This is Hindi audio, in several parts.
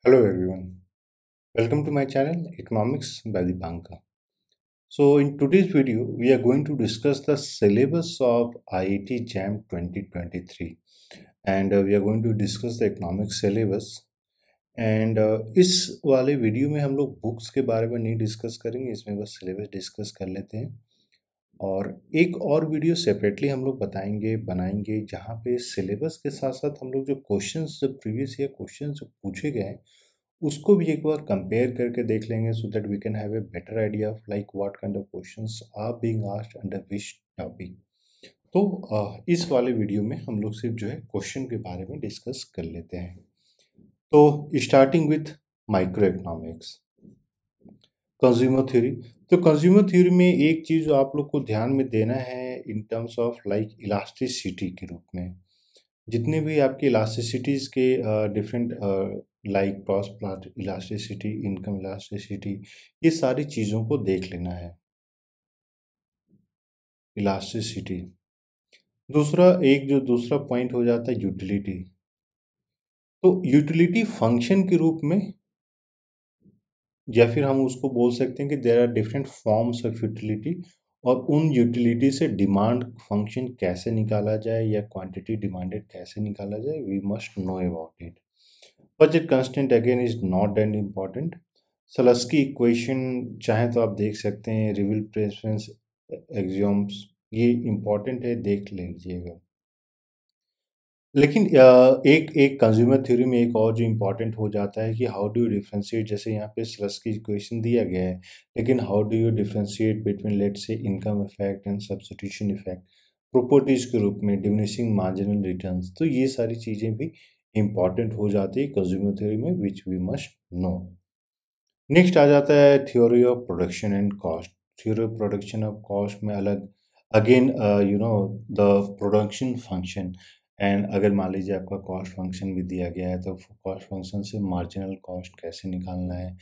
Hello everyone, welcome to my channel Economics by Dipanka. So in today's video, we are going to discuss the syllabus of IIT JAM 2023 and we are going to discuss the economics syllabus and इस वाले वीडियो में हम लोग बुक्स के बारे में नहीं डिस्कस करेंगे, इसमें बस सिलेबस डिस्कस कर लेते हैं और एक और वीडियो सेपरेटली हम लोग बनाएंगे जहाँ पे सिलेबस के साथ साथ हम लोग जो क्वेश्चंस जो प्रीवियस ईयर क्वेश्चंस जो पूछे गए हैं उसको भी एक बार कंपेयर करके देख लेंगे so that we can have a better idea of like what kind of questions are being asked under which topic. तो इस वाले वीडियो में हम लोग सिर्फ जो है क्वेश्चन के बारे में डिस्कस कर लेते हैं। तो starting with micro economics consumer theory. तो कंज्यूमर थ्योरी में एक चीज़ जो आप लोग को ध्यान में देना है इन टर्म्स ऑफ लाइक इलास्टिसिटी के रूप में, जितने भी आपके इलास्टिसिटीज़ के different like cross plot elasticity, income elasticity, ये सारी चीज़ों को देख लेना है। इलास्टिसिटी दूसरा एक जो दूसरा पॉइंट हो जाता है यूटिलिटी। तो यूटिलिटी फंक्शन के रूप में या फिर हम उसको बोल सकते हैं कि there are different forms of utility और उन यूटिलिटी से डिमांड फंक्शन कैसे निकाला जाए या क्वांटिटी डिमांडेड कैसे निकाला जाए, we must know about it. Budget constant again is not that important. Slutsky equation चाहे तो आप देख सकते हैं, रिविल प्रेफरेंस एक्सियोम्स, ये इम्पॉर्टेंट है, देख लीजिएगा। लेकिन एक एक कंज्यूमर थ्योरी में एक और जो इम्पोर्टेंट हो जाता है कि हाउ डू यू डिफरेंशिएट, जैसे यहाँ पे सलस्की इक्वेशन दिया गया है, लेकिन how do you differentiate between let's say income effect and substitution effect properties के रूप में, डिमिनिशिंग मार्जिनल रिटर्न्स। तो ये सारी चीज़ें भी इम्पॉर्टेंट हो जाती है कंज्यूमर थ्योरी में, which we must know. Next आ जाता है theory of production and cost. Theory of production of cost में अलग again you know the production function, and अगर मान लीजिए आपका कॉस्ट फंक्शन भी दिया गया है तो कॉस्ट फंक्शन से मार्जिनल कॉस्ट कैसे निकालना है,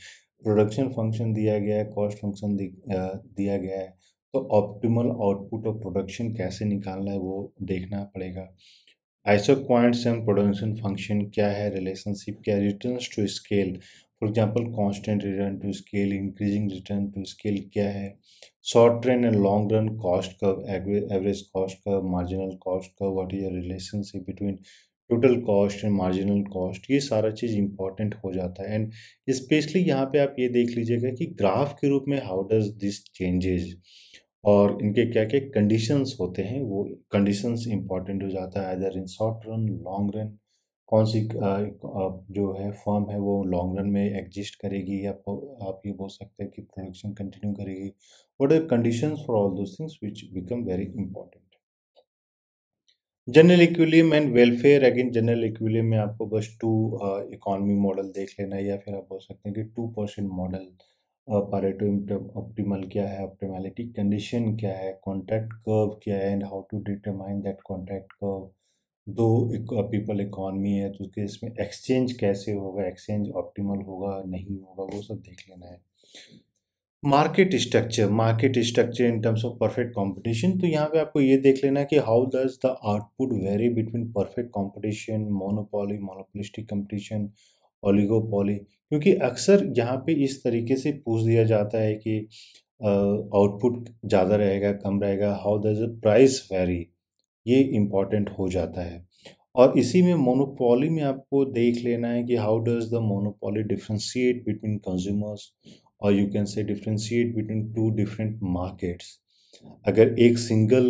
प्रोडक्शन फंक्शन दिया गया है, कॉस्ट फंक्शन दिया गया है, तो ऑप्टिमल आउटपुट ऑफ प्रोडक्शन कैसे निकालना है वो देखना पड़ेगा। आइसोक्वांट्स एंड प्रोडक्शन फंक्शन क्या है, रिलेशनशिप क्या है, returns to scale, for example constant return to scale, increasing return to scale क्या है, short run and long run cost curve, average cost curve, marginal cost curve, what is the relationship between total cost and marginal cost, ये सारा चीज़ इंपॉर्टेंट हो जाता है। एंड स्पेशली यहाँ पे आप ये देख लीजिएगा कि ग्राफ के रूप में हाउ डज दिस चेंजेस और इनके क्या क्या कंडीशंस होते हैं, वो कंडीशंस इंपॉर्टेंट हो जाता है, other in short run long run, कौन सी जो है फर्म है वो लॉन्ग रन में एग्जिस्ट करेगी या आप ये बोल सकते हैं कि प्रोडक्शन कंटिन्यू करेगी, what are conditions for all those things which become very important. General equilibrium and welfare, again general equilibrium में आपको बस टू इकोनॉमी मॉडल देख लेना है या फिर आप बोल सकते हैं कि 2% मॉडल, पारेटो ऑप्टिमल क्या है, ऑप्टिमैलिटी कंडीशन क्या है, कॉन्ट्रैक्ट कर्व क्या है and how to determine that contract curve. दो पीपल इकोनॉमी है तो उसके इसमें एक्सचेंज कैसे होगा, एक्सचेंज ऑप्टिमल होगा नहीं होगा, वो सब देख लेना है। Market structure in terms of perfect competition, तो यहाँ पे आपको ये देख लेना है कि how does the output very between perfect competition, monopoly, monopolistic competition, oligopoly, क्योंकि अक्सर यहाँ पे इस तरीके से पूछ दिया जाता है कि आउटपुट ज़्यादा रहेगा कम रहेगा, how does the price very, ये इम्पॉर्टेंट हो जाता है। और इसी में मोनोपोली में आपको देख लेना है कि how does the monopoly differentiate between consumers, और you can say differentiate between two different markets. अगर एक सिंगल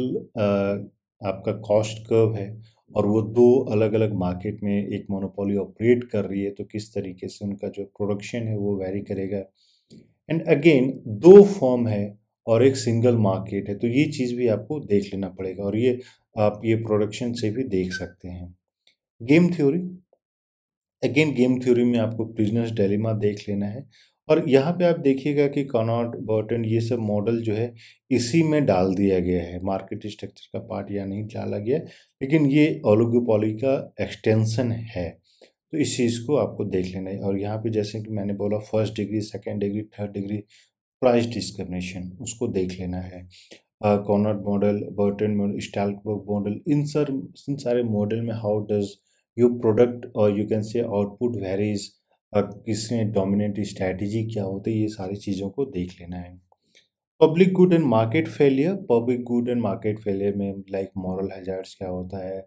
आपका कॉस्ट कर्व है और वो दो अलग अलग मार्केट में एक मोनोपोली ऑपरेट कर रही है तो किस तरीके से उनका जो प्रोडक्शन है वो वेरी करेगा। एंड अगेन दो फर्म है और एक सिंगल मार्केट है तो ये चीज़ भी आपको देख लेना पड़ेगा, और ये आप ये प्रोडक्शन से भी देख सकते हैं। Game theory, again game theory में आपको प्रिजनर्स डिलेमा देख लेना है, और यहाँ पे आप देखिएगा कि कनॉट बर्टन ये सब मॉडल जो है इसी में डाल दिया गया है, मार्केट स्ट्रक्चर का पार्ट या नहीं डाला गया, लेकिन ये ओलिगोपोली का एक्सटेंशन है, तो इस चीज़ को आपको देख लेना है। और यहाँ पे जैसे कि मैंने बोला first degree, second degree, third degree price discrimination, उसको देख लेना है। Cournot model, Bertrand model, Stackelberg model, इन सारे मॉडल में हाउ डज योर प्रोडक्ट और you can say output varies किसमें डोमिनेंट स्ट्रैटेजी क्या होती है, ये सारी चीज़ों को देख लेना है। Public good and market failure, public good and market failure में लाइक मॉरल हैजार्ड्स क्या होता है,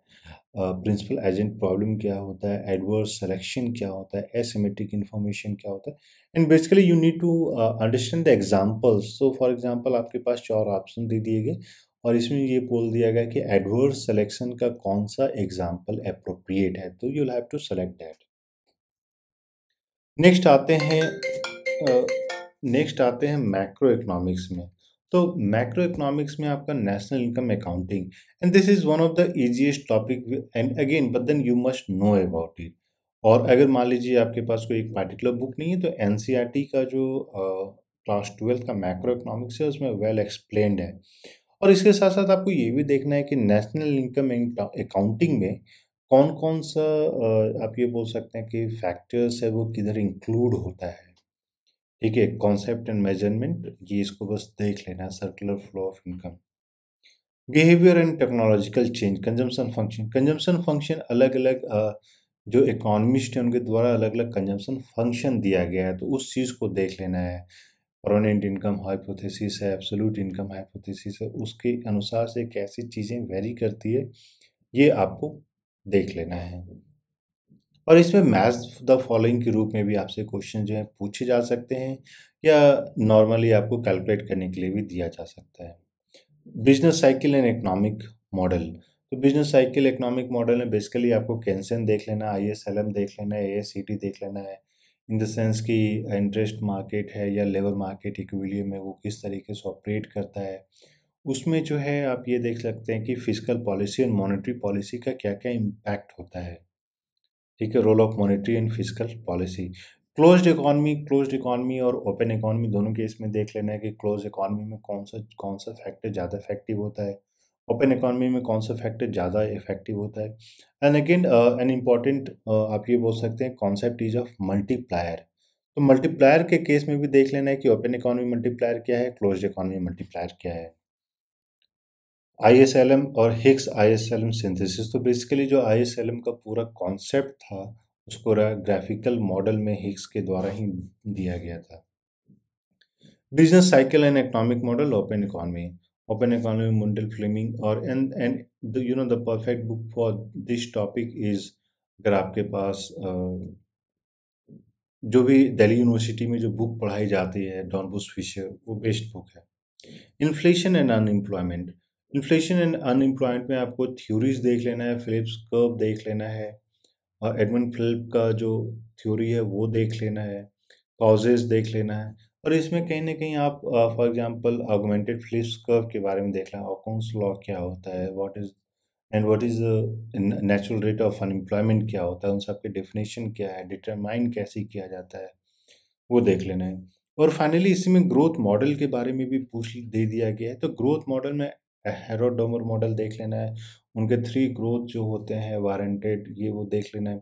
प्रिंसिपल एजेंट प्रॉब्लम क्या होता है, एडवर्स सिलेक्शन क्या होता है, एसिमेट्रिक इन्फॉर्मेशन क्या होता है, and basically you need to understand the examples. So for example आपके पास 4 ऑप्शन दे दिए गए और इसमें ये बोल दिया गया कि एडवर्स सिलेक्शन का कौन सा एग्जांपल एप्रोप्रिएट है, तो you will have to select that. Next आते हैं मैक्रो इकोनॉमिक्स में। तो मैक्रो इकोनॉमिक्स में आपका national income accounting, and this is one of the easiest topic, and again but then you must know about it. और अगर मान लीजिए आपके पास कोई एक पर्टिकुलर बुक नहीं है तो एनसीईआरटी का जो क्लास 12 का मैक्रो इकोनॉमिक्स है उसमें वेल एक्सप्लेन्ड है। और इसके साथ साथ आपको ये भी देखना है कि नेशनल इनकम अकाउंटिंग में कौन कौन सा आप ये बोल सकते हैं कि फैक्टर्स है वो किधर इंक्लूड होता है। ठीक है, कॉन्सेप्ट एंड मेजरमेंट, ये इसको बस देख लेना है। Circular flow of income, behaviour and technological change, consumption function अलग अलग जो इकोनॉमिस्ट हैं उनके द्वारा अलग अलग कंजम्पशन फंक्शन दिया गया है, तो उस चीज़ को देख लेना है। परमानेंट इनकम हाइपोथेसिस है, एब्सोल्यूट इनकम हाइपोथेसिस है, उसके अनुसार से कैसी चीज़ें वेरी करती है, ये आपको देख लेना है। और इसमें मैच द फॉलोइंग के रूप में भी आपसे क्वेश्चन जो है पूछे जा सकते हैं या नॉर्मली आपको कैलकुलेट करने के लिए भी दिया जा सकता है। Business cycle and economic model, तो बिजनेस साइकिल इकोनॉमिक मॉडल में बेसिकली आपको केंसेन देख लेना है, आईएसएलएम देख लेना है, एएससीटी देख लेना है, इन द सेंस कि इंटरेस्ट मार्केट है या लेबर मार्केट इक्विलिब्रियम में वो किस तरीके से ऑपरेट करता है। उसमें जो है आप ये देख सकते हैं कि फिस्कल पॉलिसी और मॉनेटरी पॉलिसी का क्या क्या इम्पैक्ट होता है। ठीक है, role of monetary and fiscal policy. Closed economy और ओपन इकोनॉमी दोनों केस में देख लेना है कि क्लोज इकोनॉमी में कौन सा फैक्टर ज़्यादा इफेक्टिव होता है, ओपन इकोनॉमी में कौन सा फैक्टर ज़्यादा इफेक्टिव होता है। एंड अगेन एन इम्पॉर्टेंट आप ये बोल सकते हैं कॉन्सेप्ट इज ऑफ मल्टीप्लायर। तो मल्टीप्लायर के केस में भी देख लेना है कि ओपन इकोनॉमी मल्टीप्लायर क्या है, क्लोज्ड इकोनॉमी मल्टीप्लायर क्या है। आईएसएलएम और हिग्स आईएसएलएम सिंथेसिस, तो बेसिकली जो आईएसएलएम का पूरा कॉन्सेप्ट था उसको ग्राफिकल मॉडल में हिग्स के द्वारा ही दिया गया था। Business cycle and economic model, open economy Mundell Fleming, और and the perfect book for this topic is, अगर आपके पास जो भी दिल्ली यूनिवर्सिटी में जो बुक पढ़ाई जाती है डॉन बुश फिशर, वो बेस्ट बुक है। Inflation and unemployment, inflation and unemployment में आपको थ्योरीज देख लेना है, फिलिप्स कर्व देख लेना है, और एडमंड फिलिप का जो थ्योरी है वो देख लेना है, कॉजेज देख लेना है। और इसमें कहीं ना कहीं आप for example augmented Phillips curve के बारे में देख लें, ऑकन्स लॉ क्या होता है, what is natural rate of unemployment क्या होता है, उन सब के डेफिनेशन क्या है, डिटरमाइन कैसे किया जाता है, वो देख लेना है। और फाइनली इसमें ग्रोथ मॉडल के बारे में भी पूछ दे दिया गया है, तो ग्रोथ मॉडल में हेरोडोमर मॉडल देख लेना है, उनके 3 ग्रोथ जो होते हैं वारंटेड, ये वो देख लेना है।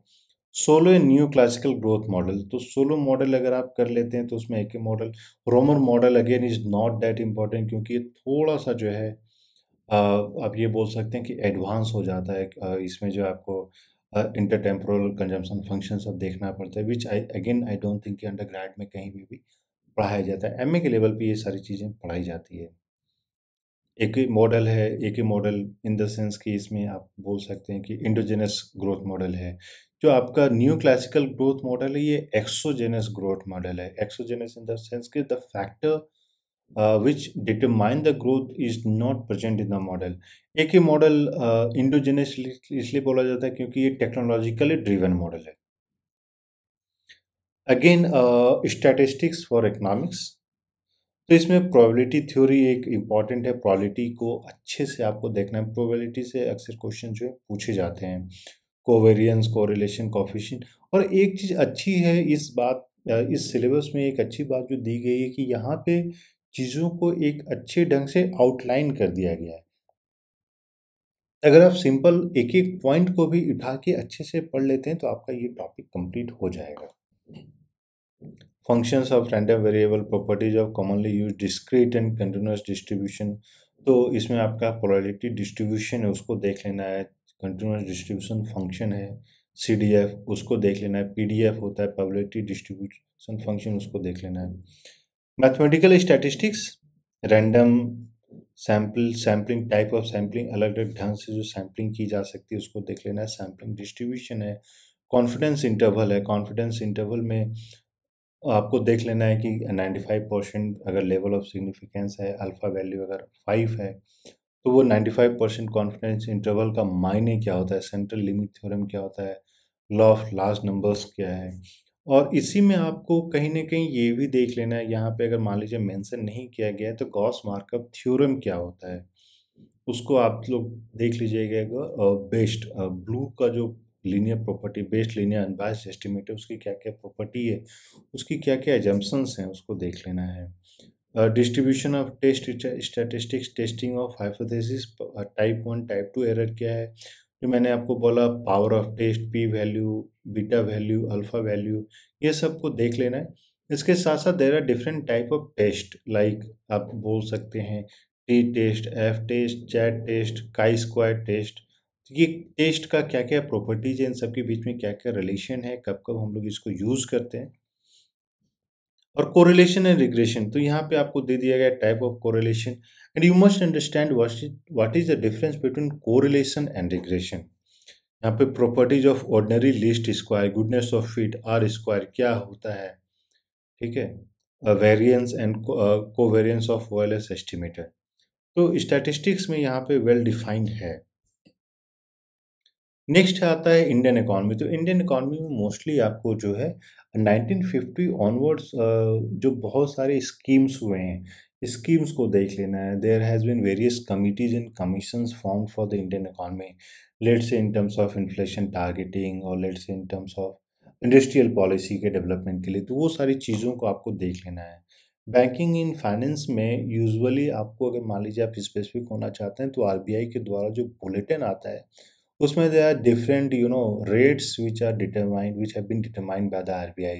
Solow and new classical growth model, तो सोलो मॉडल अगर आप कर लेते हैं तो उसमें एक ही model, Romer model again is not that important, क्योंकि ये थोड़ा सा जो है आप ये बोल सकते हैं कि एडवांस हो जाता है। इसमें जो आपको इंटरटेम्पोरल कंजम्पशन फंक्शन सब देखना पड़ता है, विच आई डोंट थिंक कि अंडरग्रेड में कहीं भी पढ़ाया जाता है। एमए के लेवल पे ये सारी चीज़ें पढ़ाई जाती है। एक ही मॉडल इन द सेंस कि इसमें आप बोल सकते हैं कि इंडोजेनस ग्रोथ मॉडल है। जो आपका न्यू क्लासिकल ग्रोथ मॉडल है, ये एक्सोजेनस ग्रोथ मॉडल है। एक्सोजेनस इन द सेंस कि the factor which determine the growth is not present in the model। एक ही मॉडल इंडोजेनस इसलिए बोला जाता है क्योंकि ये टेक्नोलॉजिकली ड्रिवन मॉडल है। अगेन स्टैटिस्टिक्स फॉर इकोनॉमिक्स, तो इसमें प्रोबेबिलिटी थ्योरी एक इम्पॉर्टेंट है। प्रोबेबिलिटी को अच्छे से आपको देखना है, प्रोबेबिलिटी से अक्सर क्वेश्चन जो है पूछे जाते हैं, कोवेरियंस, कोरिलेशन, कोफिशिएंट। और एक चीज़ अच्छी है इस सिलेबस में एक अच्छी बात जो दी गई है कि यहाँ पे चीज़ों को एक अच्छे ढंग से आउटलाइन कर दिया गया है। अगर आप सिंपल एक-एक पॉइंट को भी उठा के अच्छे से पढ़ लेते हैं तो आपका ये टॉपिक कंप्लीट हो जाएगा। Functions of random variable, properties of commonly used discrete and continuous distribution, तो इसमें आपका प्रोबेबिलिटी डिस्ट्रीब्यूशन है उसको देख लेना है, कंटीन्यूअस डिस्ट्रीब्यूशन फंक्शन है, CDF उसको देख लेना है, PDF होता है प्रोबेबिलिटी डिस्ट्रीब्यूशन फंक्शन, उसको देख लेना है। Mathematical statistics, random sampling, type of sampling, अलग अलग ढंग से जो सैम्पलिंग की जा सकती है उसको देख लेना है। सैम्पलिंग डिस्ट्रीब्यूशन है, कॉन्फिडेंस इंटरवल है, कॉन्फिडेंस इंटरवल में आपको देख लेना है कि 95% अगर लेवल ऑफ सिग्निफिकेंस है, अल्फा वैल्यू अगर 5 है, तो वो 95% कॉन्फिडेंस इंटरवल का मायने क्या होता है, सेंट्रल लिमिट थ्योरम क्या होता है, लॉ ऑफ लार्ज नंबर्स क्या है। और इसी में आपको कहीं न कहीं ये भी देख लेना है, यहाँ पे अगर मान लीजिए मेंशन नहीं किया गया है तो गॉस मार्कअप थ्योरम क्या होता है, उसको आप लोग देख लीजिएगा। बेस्ड ब्लू का जो linear property, based linear unbiased estimate है, उसकी क्या-क्या प्रॉपर्टी है, उसकी क्या-क्या असम्पशन्स हैं, उसको देख लेना है। Distribution of test statistics, testing of hypothesis, type 1 type 2 error क्या है, जो मैंने आपको बोला power of test, P value, beta value, alpha value, ये सबको देख लेना है। इसके साथ-साथ there are different type of test, like आप बोल सकते हैं T test, F test, Z test, chi square test. ये टेस्ट का क्या-क्या प्रॉपर्टीज है, इन सब के बीच में क्या-क्या रिलेशन है, कब-कब हम लोग इसको यूज़ करते हैं। और कोरिलेशन एंड रिग्रेशन, तो यहाँ पे आपको दे दिया गया type of correlation, and you must understand what is the difference between correlation and regression. यहाँ पे properties of ordinary least square, goodness of fit, R square क्या होता है, ठीक है, variance and covariance of OLS estimator. तो स्टैटिस्टिक्स में यहाँ पे वेल डिफाइंड है। नेक्स्ट आता है इंडियन इकोनॉमी। तो इंडियन इकोनॉमी में मोस्टली आपको जो है 1950 ऑनवर्ड्स जो बहुत सारे स्कीम्स हुए हैं, स्कीम्स को देख लेना है। There has been various committees and commissions formed for the Indian economy, let's say in terms of inflation targeting, और let's say in terms of industrial policy के डेवलपमेंट के लिए। तो वो सारी चीज़ों को आपको देख लेना है। बैंकिंग इन फाइनेंस में यूजुअली आपको अगर मान लीजिए आप स्पेसिफिक होना चाहते हैं तो RBI के द्वारा जो बुलेटिन आता है, उसमें there are different rates which have been determined by the RBI,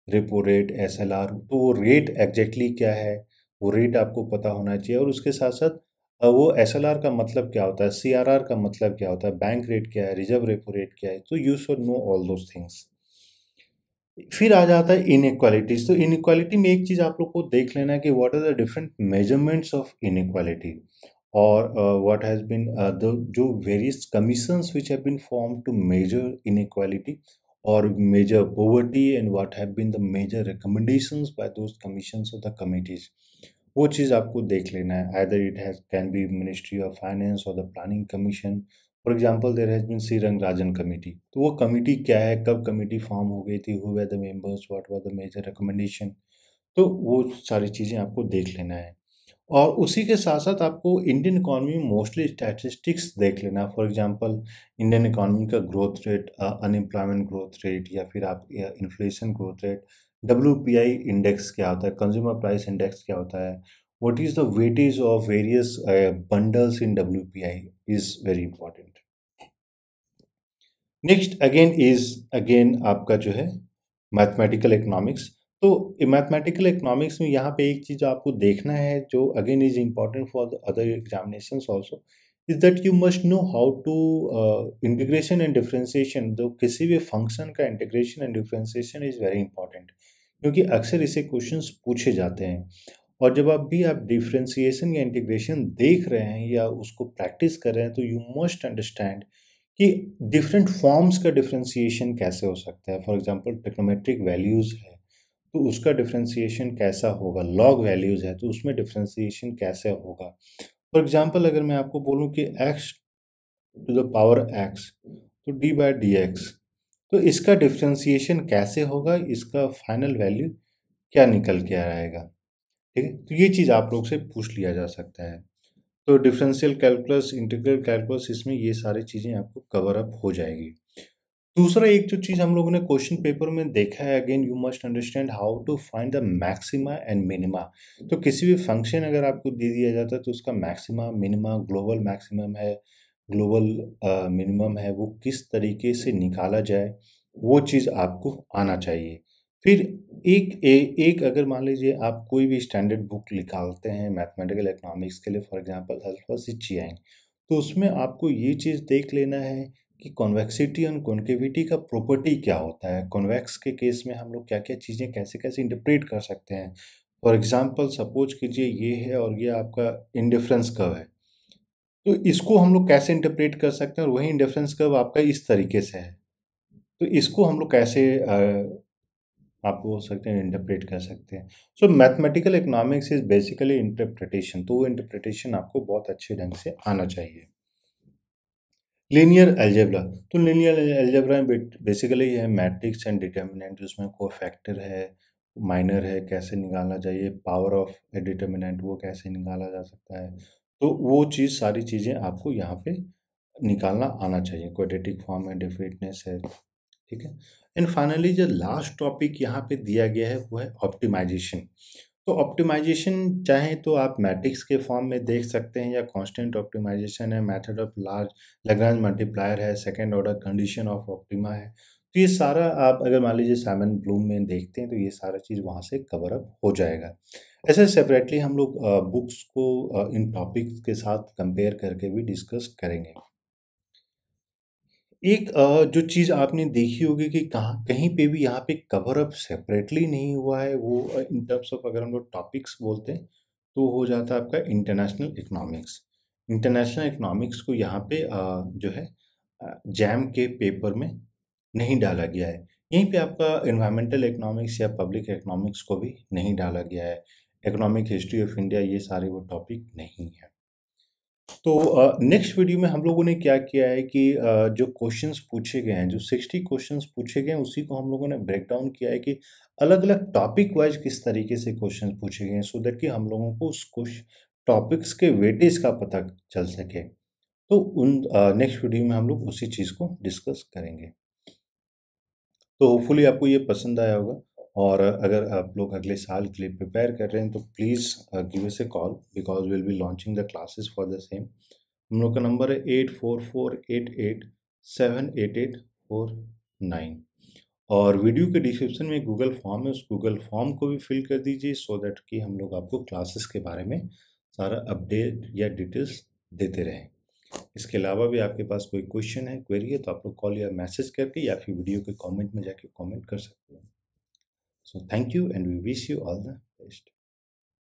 repo rate, SLR। तो वो रेट एग्जैक्टली क्या है, वो रेट आपको पता होना चाहिए। और उसके साथ साथ वो SLR का मतलब क्या होता है, CRR का मतलब क्या होता है, बैंक रेट क्या है, रिजर्व रेपो रेट क्या है, तो you should know all those things. फिर आ जाता है इनइक्वालिटीज। तो इनइक्वालिटी में एक चीज आप लोग को देख लेना है कि what are the different measurements of inequality, और व्हाट हैज बीन जो various commissions which have been form to measure inequality और measure poverty, and what have been the major recommendations by those commissions और द कमिटीज। वो चीज़ आपको देख लेना है। Either it has can be ministry of finance और the planning commission. For example there has been C Rangarajan committee. तो वो कमेटी क्या है, कब कमेटी फॉर्म हो गई थी, who were the members, what were the major recommendation. तो वो सारी चीज़ें आपको देख लेना है। और उसी के साथ साथ आपको इंडियन इकोनॉमी में मोस्टली स्टैटिस्टिक्स देख लेना है। फॉर एग्जांपल इंडियन इकोनॉमी का growth rate, unemployment growth rate, या फिर आप inflation growth rate, WPI index क्या होता है, कंज्यूमर प्राइस इंडेक्स क्या होता है, what is the weightage of various bundles in WPI is very important. Next again आपका जो है मैथमेटिकल इकोनॉमिक्स। तो मैथमेटिकल इकोनॉमिक्स में यहाँ पे एक चीज़ आपको देखना है जो again is important for the other examinations also, is that you must know how to integration and differentiation. तो किसी भी फंक्शन का integration and differentiation is very important, क्योंकि अक्सर इसे क्वेश्चंस पूछे जाते हैं। और जब आप डिफरेंशिएशन या इंटीग्रेशन देख रहे हैं या उसको प्रैक्टिस कर रहे हैं, तो यू मस्ट अंडरस्टैंड कि डिफरेंट फॉर्म्स का डिफरेंशिएशन कैसे हो सकता है। फॉर एग्जांपल ट्रिग्नोमेट्रिक वैल्यूज़ है तो उसका डिफरेंशिएशन कैसा होगा, लॉग वैल्यूज़ है तो उसमें डिफरेंशिएशन कैसे होगा। फॉर एग्जांपल अगर मैं आपको बोलूँ कि x to the power x, तो d/dx, तो इसका डिफरेंशिएशन कैसे होगा, इसका फाइनल वैल्यू क्या निकल के आएगा, ठीक है। तो ये चीज़ आप लोग से पूछ लिया जा सकता है। तो डिफरेंशियल कैलकुलस, इंटीग्रल कैलकुलस, इसमें ये सारी चीज़ें आपको कवर अप हो जाएगी। दूसरा एक जो चीज़ हम लोगों ने क्वेश्चन पेपर में देखा है, again you must understand how to find the maxima and minima. तो किसी भी फंक्शन अगर आपको दे दिया जाता है तो उसका मैक्सिमा, मिनिमा, ग्लोबल मैक्सिमम है, ग्लोबल मिनिमम है, वो किस तरीके से निकाला जाए, वो चीज़ आपको आना चाहिए। फिर एक अगर मान लीजिए आप कोई भी स्टैंडर्ड बुक निकालते हैं मैथमेटिकल इकोनॉमिक्स के लिए, फॉर एग्जांपल अल्फा सिचिआइन, तो उसमें आपको ये चीज़ देख लेना है कि कॉन्वेक्सिटी और कॉन्केविटी का प्रॉपर्टी क्या होता है। कॉन्वेक्स के केस में हम लोग क्या-क्या चीज़ें कैसे-कैसे इंटरप्रेट कर सकते हैं। फॉर एग्ज़ाम्पल सपोज़ कीजिए ये है और ये आपका इंडिफरेंस कर्व है। तो इसको हम लोग कैसे इंटरप्रेट कर सकते हैं और वही इंडिफरेंस कर्व आपका इस तरीके से है। तो इसको हम लोग कैसे आप बोल सकते हैं इंटरप्रेट कर सकते हैं। सो mathematical economics is basically interpretation, तो वो इंटरप्रिटेशन आपको बहुत अच्छे ढंग से आना चाहिए। लीनियर अलजेब्रा, तो लीनियर अलजेब्रा में बेसिकली है मैट्रिक्स एंड डिटर्मिनेंट, उसमें कोफैक्टर है, माइनर है, कैसे निकालना चाहिए, पावर ऑफ ए डिटर्मिनेंट वो कैसे निकाला जा सकता है। तो वो चीज़ सारी चीज़ें आपको यहाँ पे निकालना आना चाहिए। क्वाड्रेटिक फॉर्म है, डेफिनेटनेस है, ठीक है। एंड फाइनली जो लास्ट टॉपिक यहाँ पे दिया गया है वो है ऑप्टिमाइजेशन। तो ऑप्टिमाइजेशन चाहे तो आप मैट्रिक्स के फॉर्म में देख सकते हैं या कांस्टेंट ऑप्टिमाइजेशन है, method of large Lagrange multiplier है, second order condition of optima है। तो ये सारा आप अगर मान लीजिए साइमन ब्लूम में देखते हैं तो ये सारा चीज़ वहाँ से कवर अप हो जाएगा। ऐसे सेपरेटली हम लोग बुक्स को इन टॉपिक्स के साथ कंपेयर करके भी डिस्कस करेंगे। एक जो चीज़ आपने देखी होगी कि कहाँ कहीं पे भी यहाँ पे कवर अप सेपरेटली नहीं हुआ है, वो इन टर्म्स ऑफ अगर हम लोग टॉपिक्स बोलते हैं तो हो जाता है आपका इंटरनेशनल इकोनॉमिक्स। इंटरनेशनल इकोनॉमिक्स को यहाँ पे जो है जैम के पेपर में नहीं डाला गया है। यहीं पे आपका एनवायरमेंटल इकोनॉमिक्स या पब्लिक इकोनॉमिक्स को भी नहीं डाला गया है। इकोनॉमिक हिस्ट्री ऑफ इंडिया ये सारे वो टॉपिक नहीं है। तो नेक्स्ट वीडियो में हम लोगों ने क्या किया है कि जो क्वेश्चंस पूछे गए हैं, जो 60 क्वेश्चंस पूछे गए हैं, उसी को हम लोगों ने ब्रेक डाउन किया है कि अलग-अलग टॉपिक वाइज़ किस तरीके से क्वेश्चंस पूछे गए हैं, सो दैट कि हम लोगों को उस टॉपिक्स के वेटेज का पता चल सके। तो उन नेक्स्ट वीडियो में हम लोग उसी चीज़ को डिस्कस करेंगे। तो होपफुली आपको ये पसंद आया होगा और अगर आप लोग अगले साल के लिए प्रिपेयर कर रहे हैं तो please give us a call because we will be launching the classes for the same. हम लोग का नंबर है 8448878849 और वीडियो के डिस्क्रिप्शन में गूगल फॉर्म है, उस गूगल फॉर्म को भी फिल कर दीजिए सो दैट कि हम लोग आपको क्लासेस के बारे में सारा अपडेट या डिटेल्स देते रहें। इसके अलावा भी आपके पास कोई क्वेश्चन है, क्वेरी है तो आप लोग कॉल या मैसेज करके या फिर वीडियो के कमेंट में जाके कमेंट कर सकते हैं। So thank you and we wish you all the best.